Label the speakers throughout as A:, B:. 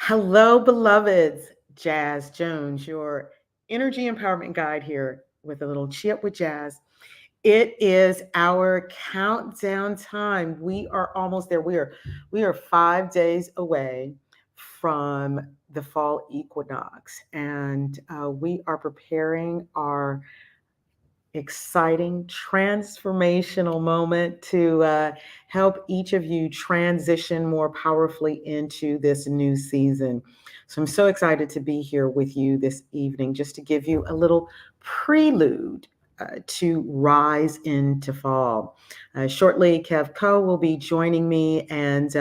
A: Hello, beloveds. Jazz Jones, your energy empowerment guide here with a little ChiUp with Jazz. It is our countdown time. We are almost there. We are 5 days away from the fall equinox, and we are preparing our exciting transformational moment to help each of you transition more powerfully into this new season. So I'm so excited to be here with you this evening just to give you a little prelude to rise into fall. Shortly, Kev Koh will be joining me, and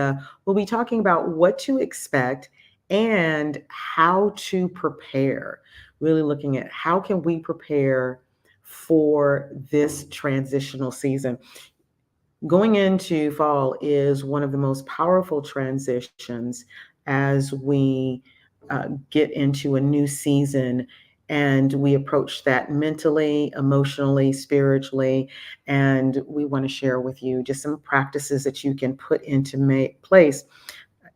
A: we'll be talking about what to expect and how to prepare. Really looking at how can we prepare for this transitional season. Going into fall is one of the most powerful transitions as we get into a new season, and we approach that mentally, emotionally, spiritually. And we want to share with you just some practices that you can put into place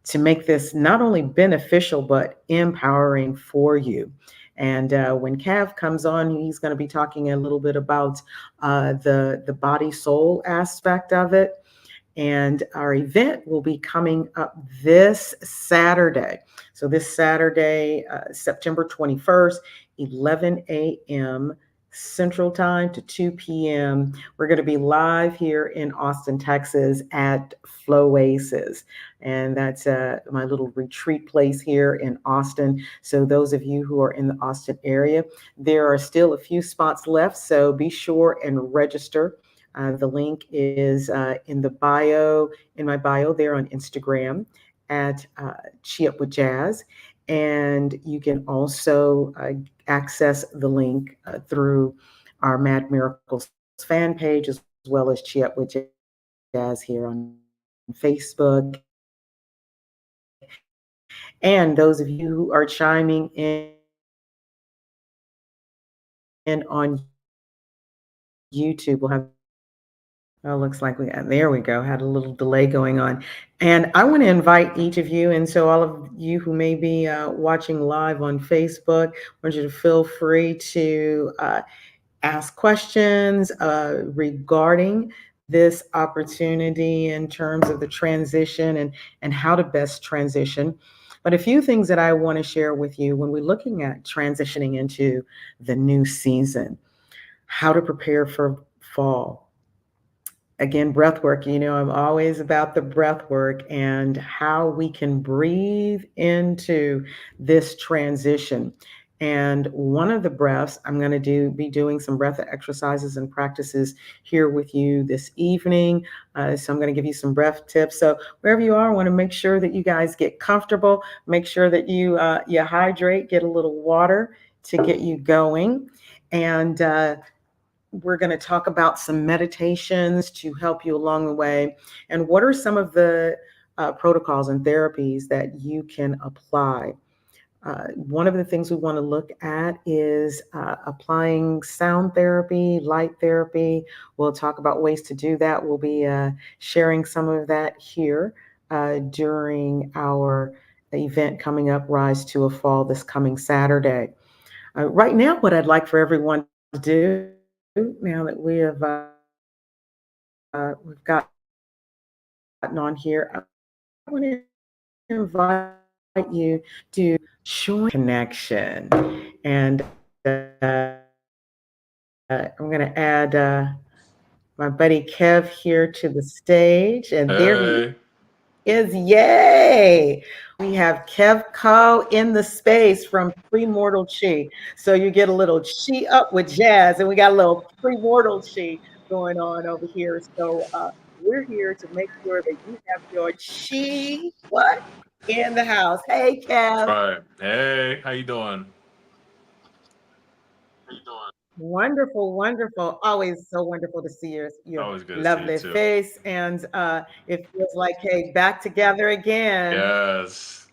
A: to make this not only beneficial but empowering for you. And when Cav comes on, he's going to be talking a little bit about the body soul aspect of it. And our event will be coming up this Saturday. So this Saturday, September 21st, 11 a.m. Central Time to 2 p.m. We're going to be live here in Austin, Texas at Floaces. And that's my little retreat place here in Austin. So those of you who are in the Austin area, there are still a few spots left. So be sure and register. The link is in my bio there on Instagram at ChiUp with Jazz. And you can also access the link through our Mad Miracles fan page, as well as ChiUp with Jazz here on Facebook. And those of you who are chiming in on YouTube will have Oh, looks like there we go. Had a little delay going on. And I want to invite each of you. And so, all of you who may be watching live on Facebook, I want you to feel free to ask questions regarding this opportunity in terms of the transition and how to best transition. But a few things that I want to share with you when we're looking at transitioning into the new season, how to prepare for fall. Again, breath work, I'm always about the breath work and how we can breathe into this transition. And one of the breaths, I'm going to be doing some breath exercises and practices here with you this evening. So I'm going to give you some breath tips. So wherever you are, I want to make sure that you guys get comfortable. Make sure that you hydrate, get a little water to get you going. And we're going to talk about some meditations to help you along the way. And what are some of the protocols and therapies that you can apply? One of the things we want to look at is applying sound therapy, light therapy. We'll talk about ways to do that. We'll be sharing some of that here during our event coming up, Rise to a Fall, this coming Saturday. Right now, what I'd like for everyone to do, now that we've gotten on here, I want to invite you to join connection. And I'm going to add my buddy Kev here to the stage. And there he
B: Hey,
A: is. Yay! We have Kev Koh in the space from Premortal Chi. So you get a little Chi up with Jazz, and we got a little Premortal Chi going on over here. So we're here to make sure that you have your Chi what in the house. Hey, Kev.
B: right. Hey, how you doing?
A: Wonderful, wonderful. Always so wonderful to see your
B: Always good to see you
A: lovely
B: too.
A: face. And it feels like, hey, back together again.
B: Yes.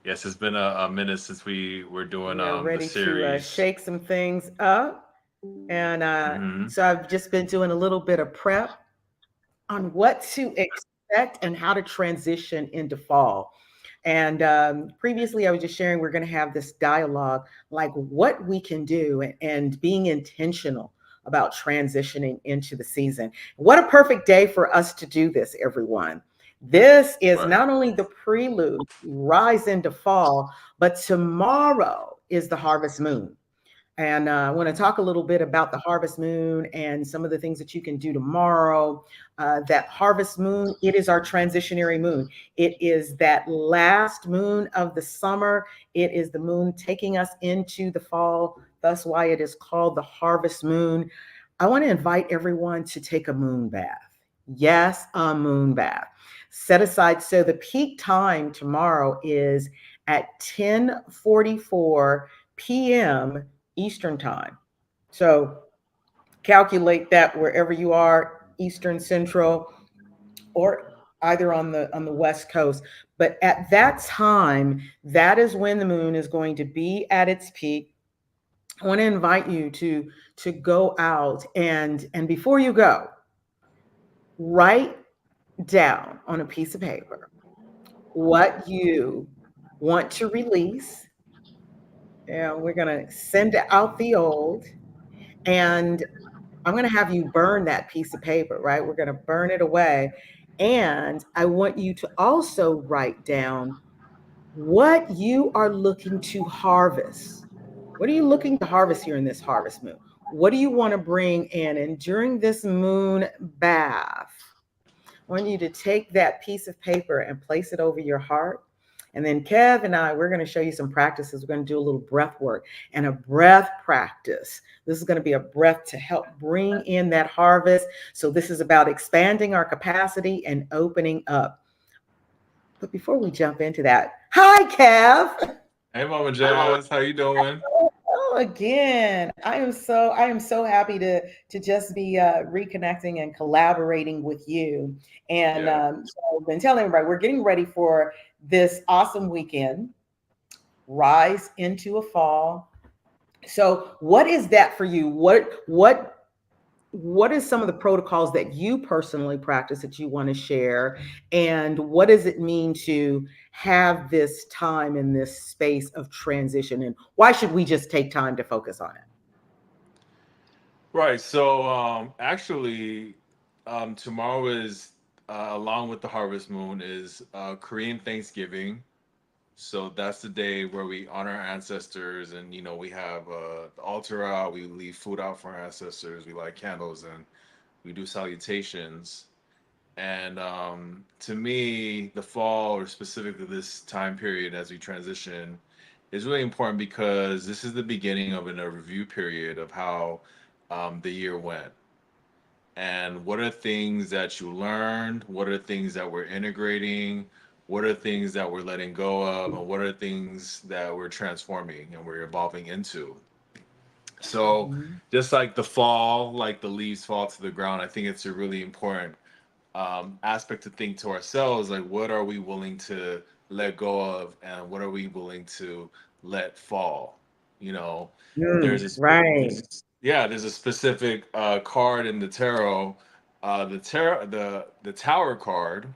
B: Yes, it's been a minute since we were doing
A: We are
B: the
A: ready to
B: series.
A: shake some things up. And
B: Hmm.
A: so I've just been doing a little bit of prep on what to expect and how to transition into fall. And previously, I was just sharing we're going to have this dialogue, like what we can do, and being intentional about transitioning into the season. What a perfect day for us to do this, everyone. This is
B: Right.
A: not only the prelude, rise into fall, but tomorrow is the harvest moon. And I want to talk a little bit about the harvest moon and some of the things that you can do tomorrow. That harvest moon, it is our transitionary moon. It is that last moon of the summer. It is the moon taking us into the fall. That's why it is called the harvest moon. I want to invite everyone to take a moon bath. Yes, a moon bath. Set aside. So the peak time tomorrow is at 10:44 p.m. Eastern time. So calculate that wherever you are, Eastern, Central, or either on the West Coast. But at that time, that is when the moon is going to be at its peak. I want to invite you to go out, and before you go, write down on a piece of paper what you want to release. And we're going to send out the old, and I'm going to have you burn that piece of paper, right? We're going to burn it away. And I want you to also write down what you are looking to harvest. What are you looking to harvest here in this harvest moon? What do you want to bring in? And during this moon bath, I want you to take that piece of paper and place it over your heart. And then Kev and I, we're going to show you some practices. We're going to do a little breath work and a breath practice. This is going to be a breath to help bring in that harvest. So this is about expanding our capacity and opening up. But before we jump into that, hi Kev.
B: Hey, Mama Jazz, how you doing?
A: Oh, again, I am so happy to just be reconnecting and collaborating with you. And
B: Yeah.
A: so I've been telling everybody we're getting ready for this awesome weekend, rise into a fall. So, what is that for you? What is some of the protocols that you personally practice that you want to share, and what does it mean to have this time in this space of transition, and why should we just take time to focus on it?
B: Right. So, actually, tomorrow is, along with the harvest moon, is Korean Thanksgiving. So that's the day where we honor our ancestors, and we have the altar out. We leave food out for our ancestors. We light candles, and we do salutations. And to me, the fall, or specifically this time period as we transition, is really important because this is the beginning of a review period of how the year went. And what are things that you learned? What are things that we're integrating? What are things that we're letting go of? And what are things that we're transforming and we're evolving into? So,
A: Mhm.
B: just like the fall, like the leaves fall to the ground, I think it's a really important aspect to think to ourselves, like what are we willing to let go of, and what are we willing to let fall. you know there's
A: Right.
B: there's a specific card in the tarot, the tower card, and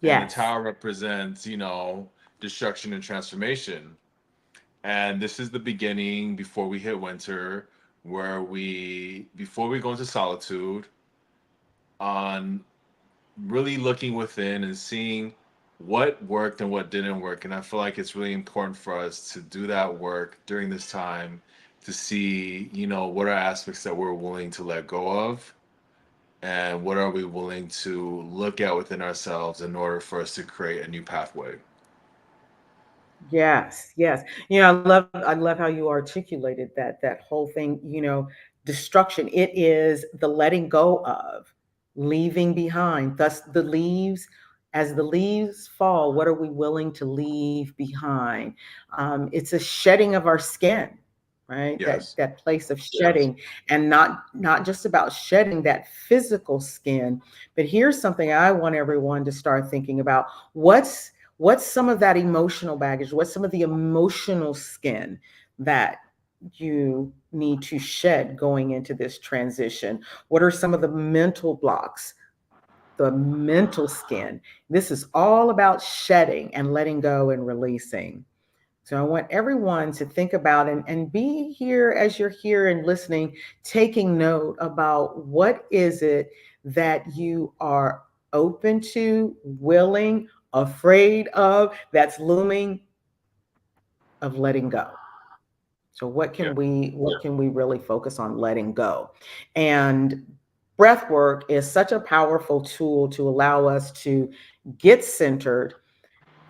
B: the
A: Yes.
B: tower represents destruction and transformation. And this is the beginning before we hit winter, where we before we go into solitude, on really looking within and seeing what worked and what didn't work. And I feel like it's really important for us to do that work during this time to see, what are aspects that we're willing to let go of, and what are we willing to look at within ourselves in order for us to create a new pathway.
A: Yes, yes. I love how you articulated that whole thing, destruction. It is the letting go of, leaving behind. Thus the leaves, as the leaves fall, what are we willing to leave behind? It's a shedding of our skin, right? That
B: Yes.
A: that place of shedding, and not just about shedding that physical skin, but here's something I want everyone to start thinking about. What's some of that emotional baggage? What's some of the emotional skin that you need to shed going into this transition? What are some of the mental blocks? the mental skin. This is all about shedding and letting go and releasing. So I want everyone to think about and be here as you're here and listening, taking note about what is it that you are open to, willing, afraid of, that's looming, of letting go. So
B: Yeah.
A: what can we really focus on letting go? And breath work is such a powerful tool to allow us to get centered,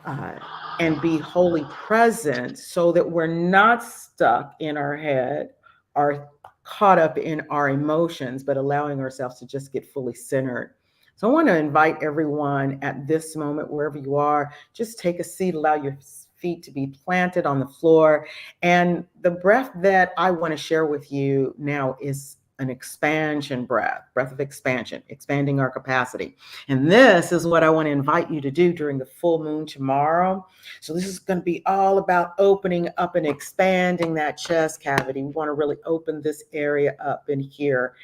A: uh, and be wholly present so that we're not stuck in our head or caught up in our emotions, but allowing ourselves to just get fully centered. So I want to invite everyone at this moment, wherever you are, just take a seat, allow your feet to be planted on the floor. And the breath that I want to share with you now is an expansion breath, breath of expansion, expanding our capacity. And this is what I want to invite you to do during the full moon tomorrow. So, this is going to be all about opening up and expanding that chest cavity. We want to really open this area up in here.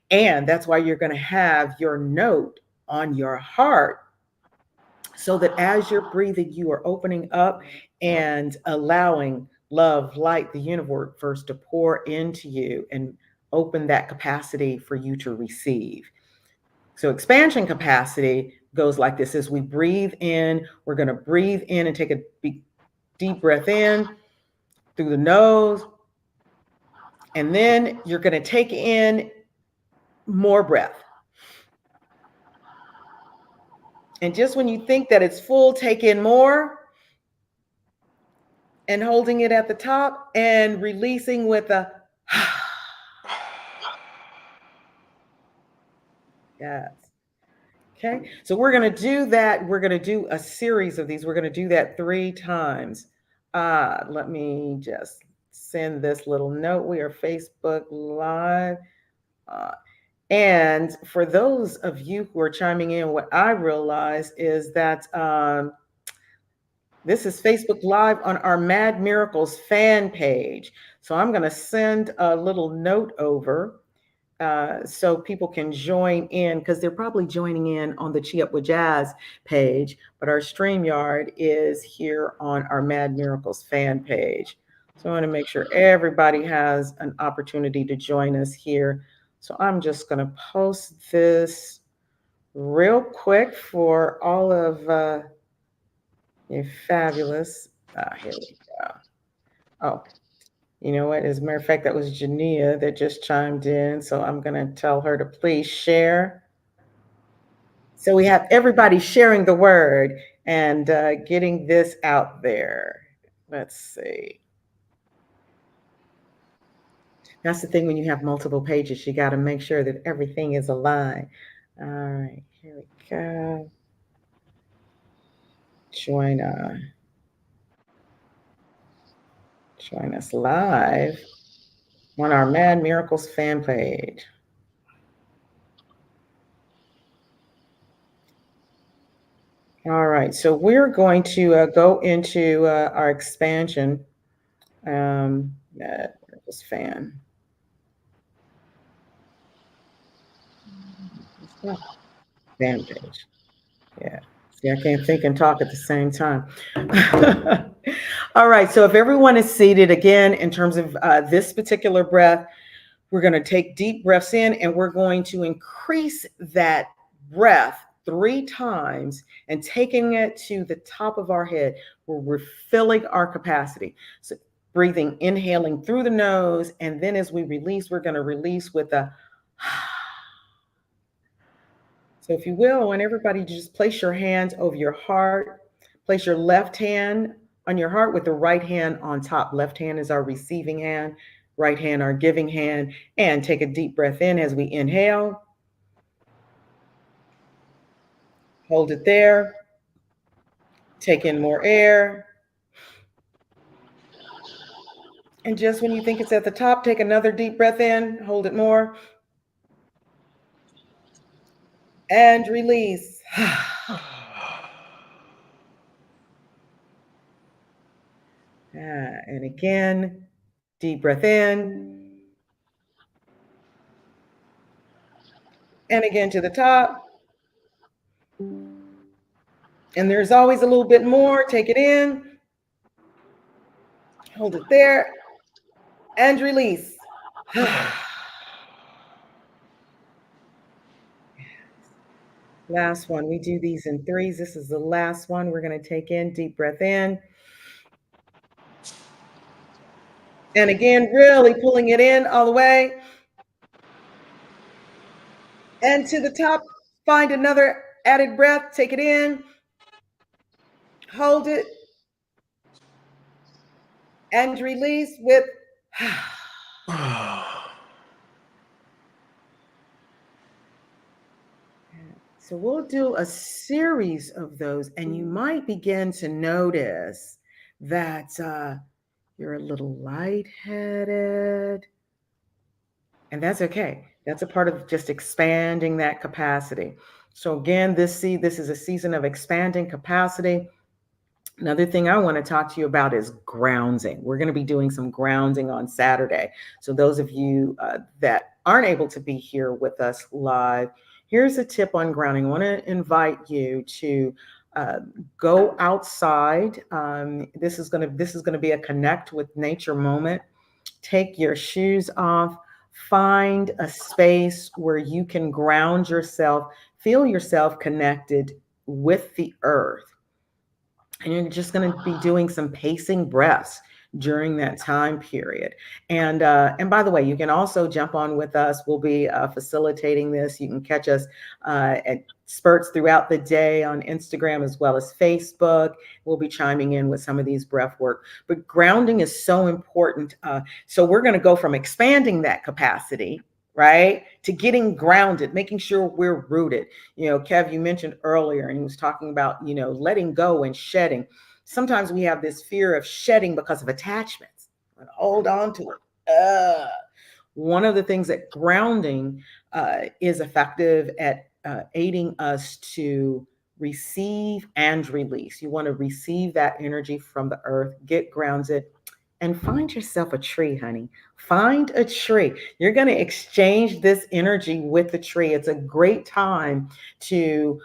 A: And that's why you're going to have your note on your heart so that as you're breathing, you are opening up and allowing love, light, the universe to pour into you and open that capacity for you to receive. So expansion capacity goes like this: as we breathe in, we're going to breathe in and take a deep breath in through the nose. And then you're going to take in more breath. And just when you think that it's full, take in more and holding it at the top and releasing with a yes. Okay. So we're going to do that. We're going to do a series of these. We're going to do that 3 times. Let me just send this little note. We are Facebook Live. Uh, and for those of you who are chiming in, what I realize is that this is Facebook Live on our Mad Miracles fan page. So I'm going to send a little note over so people can join in, because they're probably joining in on the ChiUp with Jaaz page, but our StreamYard is here on our Mad Miracles fan page. So I want to make sure everybody has an opportunity to join us here. So I'm just going to post this real quick for all of you fabulous. Here we go. Oh, you know what? As a matter of fact, that was Jania that just chimed in. So I'm going to tell her to please share. So we have everybody sharing the word and getting this out there. Let's see. That's the thing when you have multiple pages, you got to make sure that everything is aligned. All right, here we go. Join, join us live on our Mad Miracles fan page. All right, so we're going to go into our expansion. This fan. Fan page. Yeah. See, I can't think and talk at the same time. All right, so if everyone is seated again, in terms of this particular breath, we're going to take deep breaths in and we're going to increase that breath 3 times and taking it to the top of our head where we're filling our capacity. So breathing, inhaling through the nose, and then as we release, we're going to release with a so if you will, I want everybody to just place your hands over your heart. Place your left hand on your heart with the right hand on top. Left hand is our receiving hand, right hand our giving hand. And take a deep breath in as we inhale. Hold it there. Take in more air. And just when you think it's at the top, take another deep breath in. Hold it more. And release. And again, deep breath in. And again to the top. And there's always a little bit more. Take it in, hold it there, and release. Last one. We do these in threes. This is the last one. We're going to take in deep breath in. And again, really pulling it in all the way. And to the top, find another added breath. Take it in, hold it, and release with. So we'll do a series of those, and you might begin to notice that you're a little lightheaded, and that's okay. That's a part of just expanding that capacity. So again, this is a season of expanding capacity. Another thing I want to talk to you about is grounding. We're going to be doing some grounding on Saturday. So, those of you that aren't able to be here with us live, here's a tip on grounding. I want to invite you to uh, go outside. This is going to be a connect with nature moment. Take your shoes off. Find a space where you can ground yourself. Feel yourself connected with the earth, and you're just going to be doing some pacing breaths during that time period. And by the way, you can also jump on with us. We'll be facilitating this. You can catch us at spurts throughout the day on Instagram as well as Facebook. We'll be chiming in with some of these breath work. But grounding is so important. So we're going to go from expanding that capacity, right, to getting grounded, making sure we're rooted. Kev, you mentioned earlier, and he was talking about, letting go and shedding. Sometimes we have this fear of shedding because of attachments. Hold on to it. One of the things that grounding is effective at aiding us to receive and release. You want to receive that energy from the earth, get grounded, and find yourself a tree, honey. Find a tree. You're going to exchange this energy with the tree. It's a great time to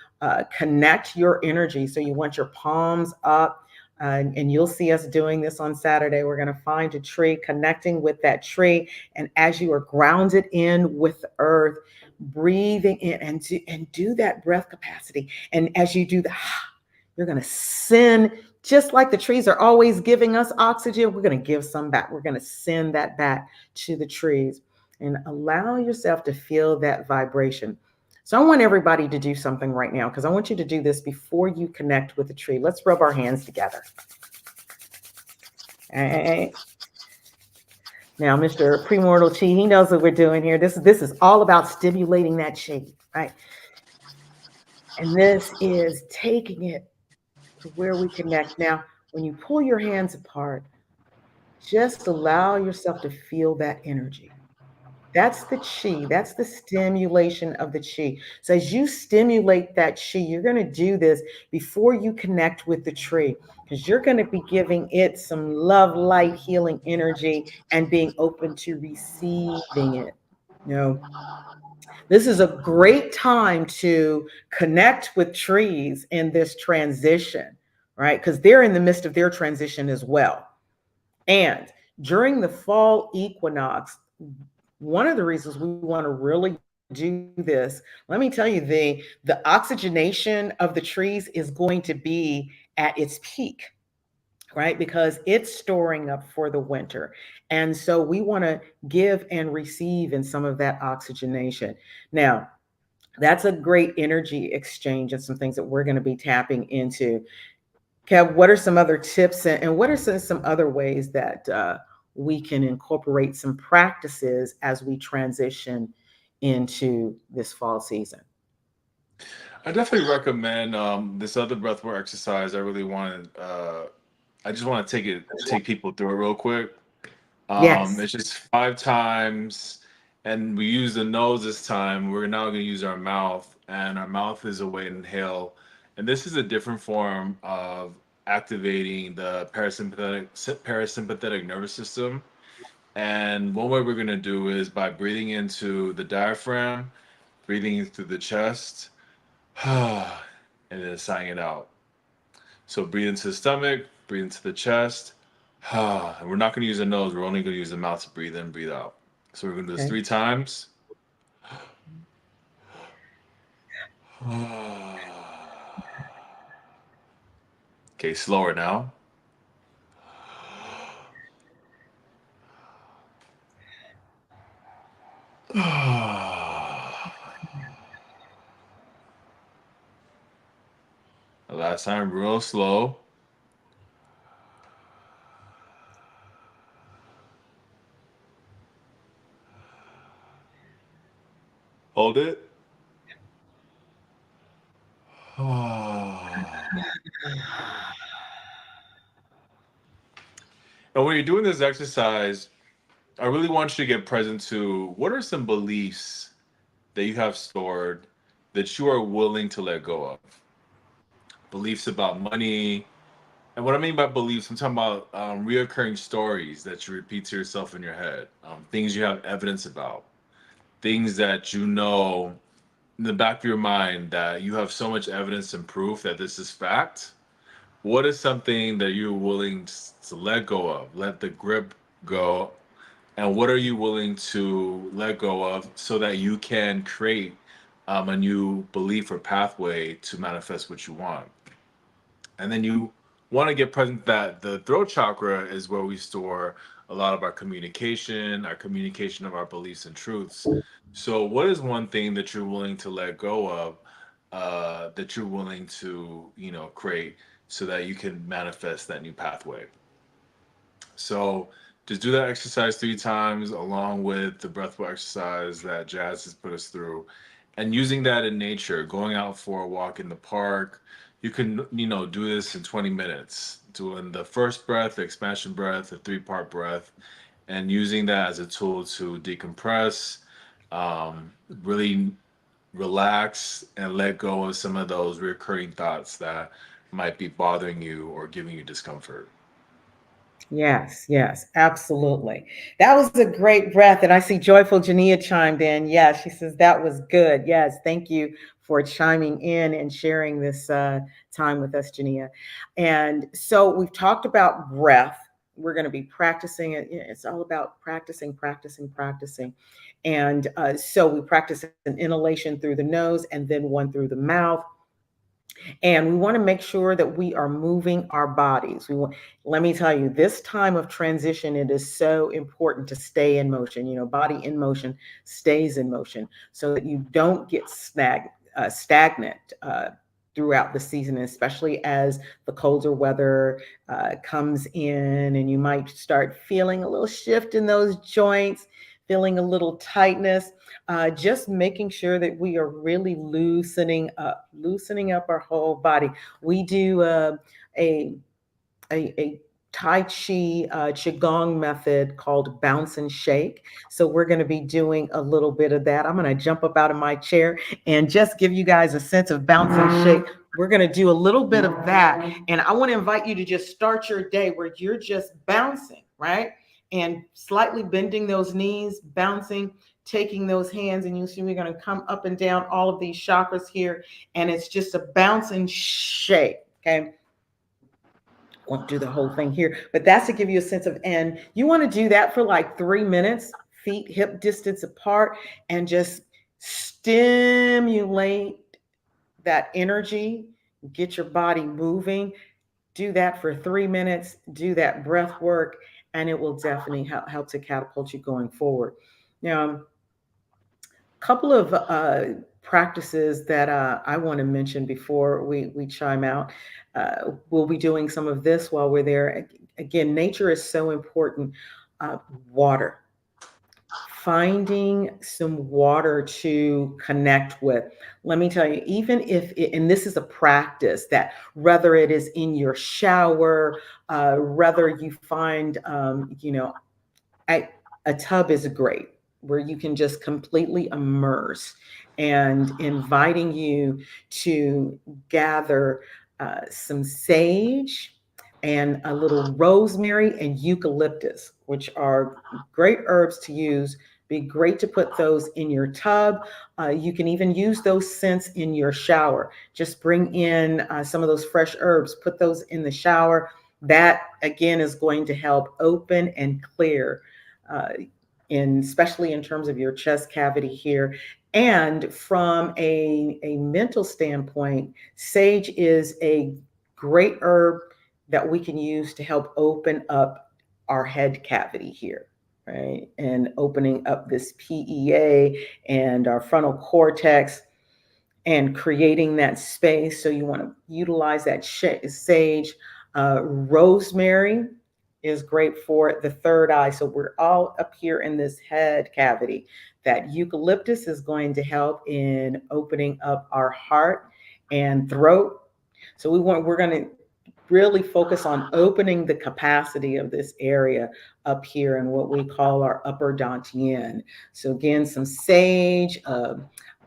A: connect your energy. So you want your palms up. And you'll see us doing this on Saturday. We're going to find a tree, connecting with that tree. And as you are grounded in with the earth, breathing in and do that breath capacity. And as you do the, you're going to send, just like the trees are always giving us oxygen, we're going to give some back. We're going to send that back to the trees, and allow yourself to feel that vibration. So I want everybody to do something right now, because I want you to do this before you connect with the tree. Let's rub our hands together. All right. Now, Mr. Premortal Chi, he knows what we're doing here. This is all about stimulating that chi, right? And this is taking it to where we connect. Now, when you pull your hands apart, just allow yourself to feel that energy. That's the chi. That's the stimulation of the chi. So as you stimulate that chi, you're going to do this before you connect with the tree, because you're going to be giving it some love, light, healing energy, and being open to receiving it. You know, this is a great time to connect with trees in this transition, right? Because they're in the midst of their transition as well. And during the fall equinox, one of the reasons we want to really do this, let me tell you, the oxygenation of the trees is going to be at its peak, right? Because it's storing up for the winter. And so we want to give and receive in some of that oxygenation. Now, that's a great energy exchange and some things that we're going to be tapping into. Kev, what are some other tips, and what are some other ways that we can incorporate some practices as we transition into this fall season?
B: I definitely recommend this other breathwork exercise. I just want to take people through it real quick.
A: Yes.
B: It's just 5 times, and we use the nose this time. We're now going to use our mouth, and our mouth is a way to inhale. And this is a different form of activating the parasympathetic nervous system. And one way we're going to do is by breathing into the diaphragm, breathing through the chest, and then sighing it out. So breathe into the stomach, breathe into the chest. And we're not going to use the nose. We're only going to use the mouth to breathe in, breathe out. So we're going to do this
A: Okay.
B: 3 times. Okay, slower now. The last time, real slow. Hold it. And when you're doing this exercise, I really want you to get present to what are some beliefs that you have stored that you are willing to let go of. Beliefs about money. And what I mean by beliefs, I'm talking about reoccurring stories that you repeat to yourself in your head, things you have evidence about, things that you know in the back of your mind that you have so much evidence and proof that this is fact. What is something that you're willing to let go of, let the grip go, and what are you willing to let go of so that you can create a new belief or pathway to manifest what you want? And then you want to get present that the throat chakra is where we store a lot of our communication of our beliefs and truths. So, what is one thing that you're willing to let go of, that you're willing to, create so that you can manifest that new pathway? So just do that exercise 3 times along with the breathwork exercise that Jazz has put us through. And using that in nature, going out for a walk in the park, you can, do this in 20 minutes, doing the first breath, the expansion breath, the 3-part breath, and using that as a tool to decompress, really relax and let go of some of those recurring thoughts that might be bothering you or giving you discomfort.
A: Yes, yes, absolutely. That was a great breath. And I see Joyful Jania chimed in. Yes, she says that was good. Yes, thank you for chiming in and sharing this time with us, Jania. And so we've talked about breath. We're going to be practicing it. It's all about practicing, practicing, practicing. And so we practice an inhalation through the nose and then one through the mouth, and we want to make sure that we are moving our bodies. Let me tell you, this time of transition, it is so important to stay in motion. Body in motion stays in motion so that you don't get stagnant throughout the season, especially as the colder weather comes in, and you might start feeling a little shift in those joints, feeling a little tightness. Just making sure that we are really loosening up our whole body. We do a a Tai Chi Qigong method called bounce and shake. So we're going to be doing a little bit of that. I'm going to jump up out of my chair and just give you guys a sense of bounce and shake. We're going to do a little bit of that. And I want to invite you to just start your day where you're just bouncing, right? And slightly bending those knees, bouncing, taking those hands, and you see we're going to come up and down all of these chakras here. And it's just a bounce and shake. Okay, won't do the whole thing here, but that's to give you a sense of, and you want to do that for like 3 minutes, feet hip distance apart, and just stimulate that energy, get your body moving. Do that for 3 minutes, do that breath work, and it will definitely help to catapult you going forward. Now, couple of practices that I want to mention before we chime out. We'll be doing some of this while we're there. Again, nature is so important. Water, finding some water to connect with. Let me tell you, even if and this is a practice that whether it is in your shower, whether you find, I, a tub is great where you can just completely immerse, and inviting you to gather some sage and a little rosemary and eucalyptus, which are great herbs to use Be great to put those in your tub. You can even use those scents in your shower. Just bring in some of those fresh herbs, put those in the shower. That again is going to help open and clear, uh, especially in terms of your chest cavity here. And from a mental standpoint, sage is a great herb that we can use to help open up our head cavity here, right? And opening up this PEA and our frontal cortex and creating that space. So you want to utilize that sage. Rosemary is great for the third eye. So we're all up here in this head cavity. That eucalyptus is going to help in opening up our heart and throat. So we're going to really focus on opening the capacity of this area up here in what we call our upper dantian. So again, some sage, a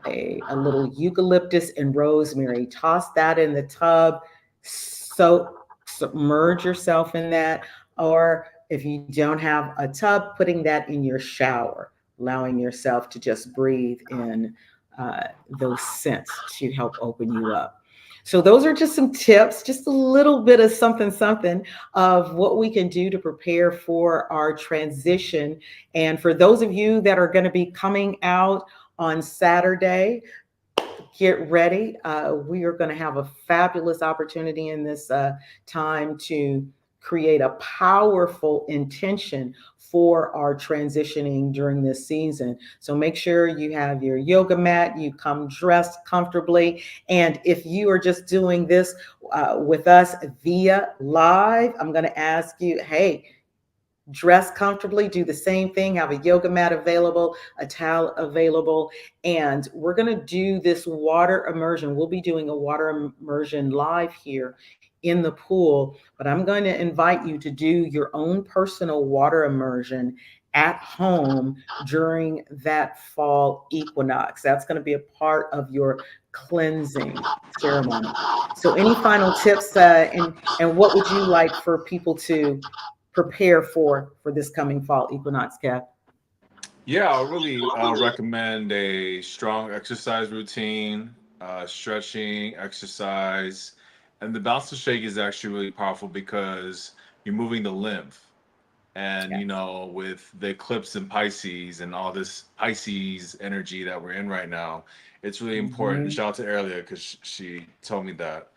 A: little eucalyptus and rosemary. Toss that in the tub. So submerge yourself in that. Or if you don't have a tub, putting that in your shower, allowing yourself to just breathe in those scents to help open you up. So those are just some tips, just a little bit of something, something of what we can do to prepare for our transition. And for those of you that are going to be coming out on Saturday, get ready. We are going to have a fabulous opportunity in this time to create a powerful intention for our transitioning during this season. So make sure you have your yoga mat, you come dressed comfortably. And if you are just doing this with us via live, I'm going to ask you, hey, dress comfortably, do the same thing, have a yoga mat available, a towel available, and we're going to do this water immersion. We'll be doing a water immersion live here in the pool, but I'm going to invite you to do your own personal water immersion at home during that fall equinox. That's going to be a part of your cleansing ceremony. So any final tips, and what would you like for people to prepare for this coming fall equinox, Kev?
B: Yeah, I really recommend a strong exercise routine, stretching, exercise, and the bouncer shake is actually really powerful because you're moving the lymph. And
A: Yes.
B: with the eclipse in Pisces and all this Pisces energy that we're in right now, it's really important.
A: Mm-hmm.
B: Shout out to Earlier because she told me that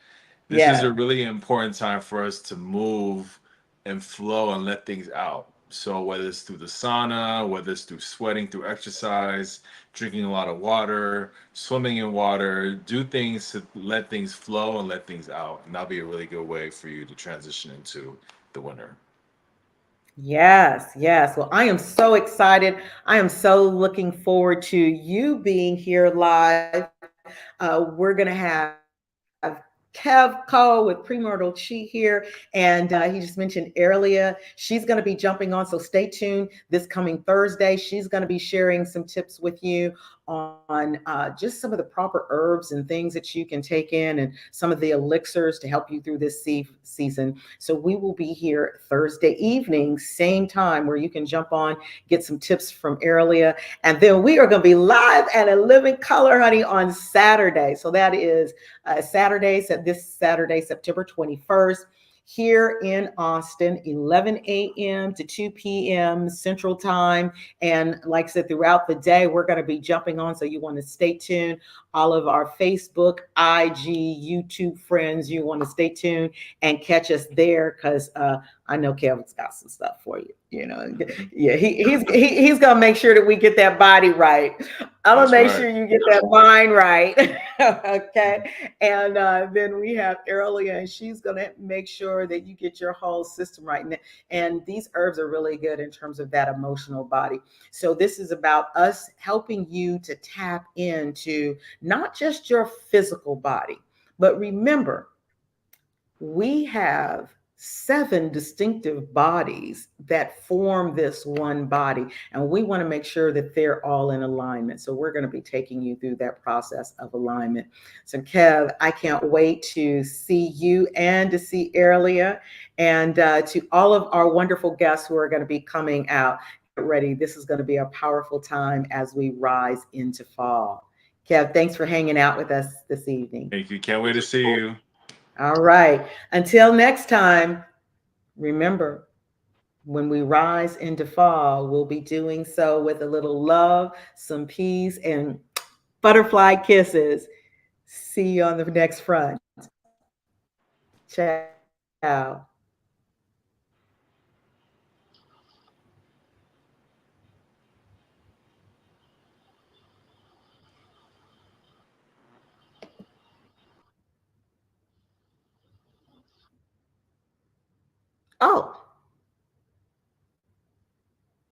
B: this is
A: Yes.
B: a really important time for us to move and flow and let things out. So whether it's through the sauna, whether it's through sweating, through exercise, drinking a lot of water, swimming in water, do things to let things flow and let things out. And that'll be a really good way for you to transition into the winter.
A: Yes, yes. Well, I am so excited. I am so looking forward to you being here live. We're going to have Kev Koh with Premortal Chi here. And he just mentioned earlier, she's going to be jumping on. So stay tuned this coming Thursday. She's going to be sharing some tips with you on just some of the proper herbs and things that you can take in and some of the elixirs to help you through this season. So we will be here Thursday evening, same time, where you can jump on, get some tips from earlier. And then we are going to be live and in living color, honey, on Saturday. So that is this Saturday, September 21st, here in Austin, 11 a.m. to 2 p.m. Central Time. And like I said, throughout the day, we're going to be jumping on. So you want to stay tuned. All of our Facebook, IG, YouTube friends, you want to stay tuned and catch us there because I know Kevin's got some stuff for you. Yeah, he's gonna make sure that we get that body right. I'm gonna
B: That's
A: make
B: right.
A: sure you get that mind right. Okay. And then we have Earlier, and she's going to make sure that you get your whole system right. And these herbs are really good in terms of that emotional body. So, this is about us helping you to tap into not just your physical body, but remember, we have seven distinctive bodies that form this one body, and we want to make sure that they're all in alignment. So we're going to be taking you through that process of alignment. So Kev, I can't wait to see you and to see Earlier, and to all of our wonderful guests who are going to be coming out. ready. This is going to be a powerful time as we rise into fall. Kev, thanks for hanging out with us this evening.
B: Thank you. Can't wait to see you.
A: All right. Until next time, remember, when we rise into fall, we'll be doing so with a little love, some peace, and butterfly kisses. See you on the next front. Ciao.